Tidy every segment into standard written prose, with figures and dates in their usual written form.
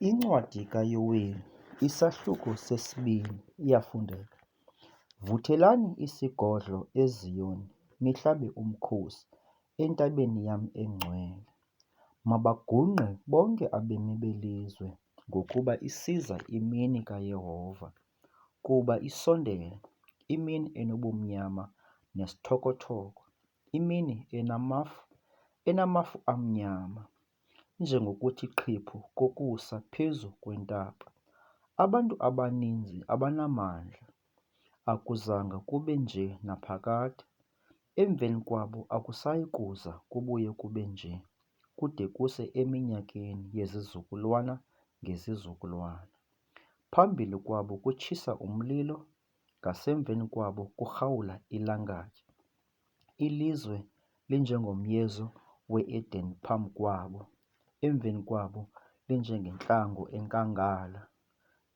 Incwadi kaYoweni, Isahluko sesi-2 iyafundeka. Vuthelani isigodlo eZiyoni nihlabe umkhosi entabeni yam engcwele. Mabagungqe bonke abemi belizwe ngokuba isiza imini kaYehova. Kuba isondele, imini enobumnyama nesithokothoko, imini enamafu amnyama, injengokuthi qhiphu kokusa phezu kwentaba. Abantu abaninzi abanamandla, akuzanga kube nje naphakade. Emveni kwabo akusayi kuza kubuye kube nje, kude kuse eminyakeni yezizukulwana ngezizukulwana. Phambili kwabo kutshisa umlilo, ngasemveni kwabo kurhawula ilangatye. Ilizwe linjengomyezo we-Edeni phambi kwabo, emveni kwabo linjengentlango enkangala,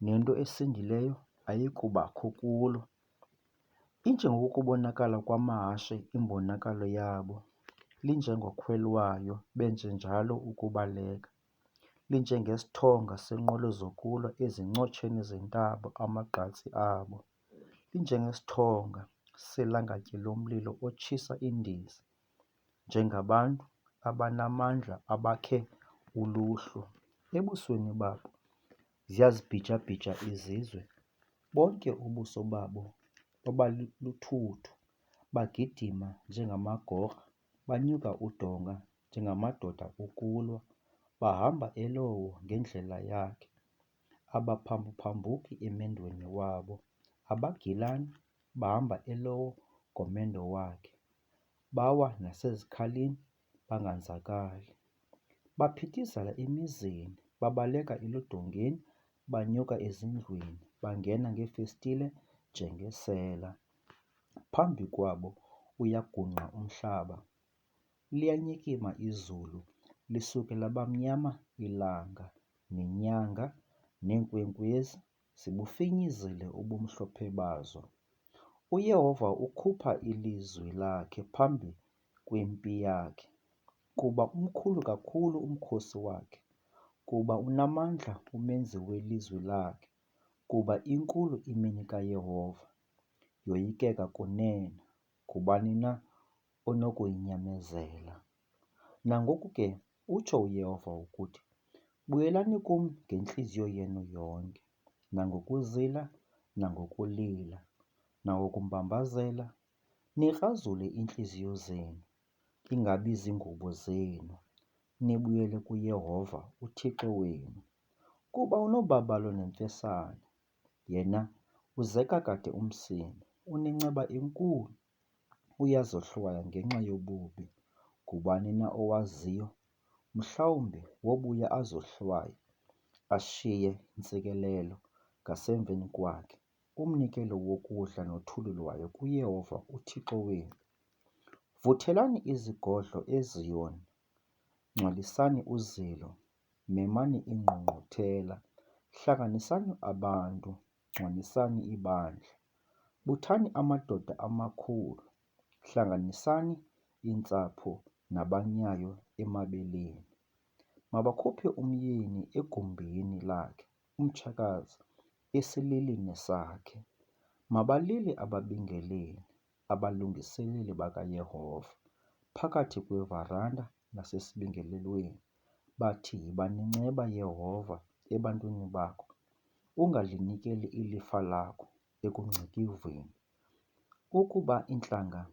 nento esindileyo ayikubakho kulo. Injengokubonakala kwamahashe imbonakalo yabo, linjengokhwelwayo benje njalo ukubaleka. Linjengesithonga seenqwelo zokulwa ezincotsheni zentaba amagqatsi abo. Linjengesithonga selangatye lomlilo otshisa indiza, njengabantu abanamandla abakhe uluhlu. Ebusweni babo ziyazibhijabhija izizwe, bonke ubuso babo babaluthuthu. Bagidima njengamagorha, banyuka udonga njengamadoda okulwa. Bahamba elowo ngendlela yakhe, abaphambuphambuki emendweni wabo. Abagilani bahamba elowo ngomendo wakhe, bawa nasezikhalini banganzakali. Baphithizela emizini, babaleka eludongeni, banyuka ezindlwini, bangena ngeefestile njengesela. Phambi kwabo uyagungqa umhlaba, liyanyikima izulu, lisuke labamnyama ilanga, nenyanga neenkwenkwezi zibufinyizile ubumhlophe bazo. UYehova ukhupha ilizwi lakhe phambi kwempi yakhe. Kuba umkhulu kakhulu umkhosi wakhe, kuba unamandla umenzi welizwi lakhe. Kuba inkulu imini kaYehova, yoyikeka kunene. Ngubani na onokuyinyamezela? Nangoku ke, utsho uYehova ukuthi, buyelani kum ngentliziyo yenu yonke, nangokuzila, nangokulila, nangokumbambazela. Nikrazule iintliziyo zenu, ingabi ziingubo zenu. Nibuyele kuYehova uThixo wenu. Kuba unobabalo nemfesane, yena uzeka kade umsindo, unenceba enkulu, uyazohlwaya ngenxa yobubi. Ngubani na owaziyo? Mhlawumbi wobuya azohlwaye, ashiye intsikelelo ngasemveni kwakhe, umnikelo wokudla nothulelwayo kuYehova uThixo wenu. Vuthelani izigodlo eZiyoni, ngcwalisani uzilo, memani ingqungquthela. Hlanganisani abantu, ngcwalisani ibandla. Buthani amadoda amakhulu, hlanganisani iintsapho nabanyayo emabeleni. Mabakhuphe umyeni egumbini lakhe, umtshakazi esililini sakhe. Mabalile ababingeleli, abalungiseleli bakaYehova, phakathi kwevaranda nasesibingelelweni. Bathi, yiba nenceba Yehova ebantwini bakho, ungalinikeli ilifa lakho ekungcikivweni. Ukuba iintlanga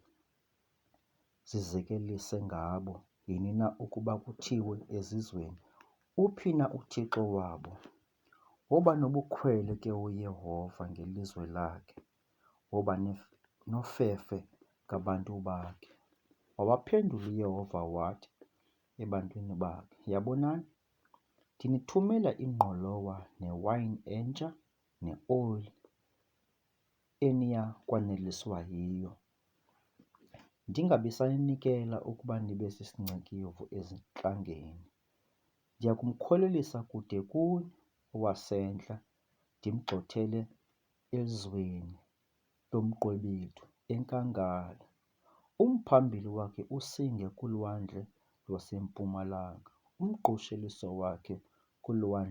zizekelise ngabo, yini na ukuba kuthiwe ezizweni, uphi na uThixo wabo? Woba nobukhwele ke uYehova ngelizwe lakhe, woba nofefe ngabantu bakhe. Wawaphendula uYehova wathi ebantwini bakhe, yabonani, ndinithumela ingqolowa newayini entsha neoli eniya kwaneliswa yiyo. Ndingabisaninikela ukuba nibe sisincikevu ezintlangeni. Ndiya kumkhwelelisa kude kuni owasentla, ndimgxothele ezweni lomqwebethu enkangala. Umphambili wakhe usinge kulwandle lwasempumalanga, umqosheliso wakhe kulwandle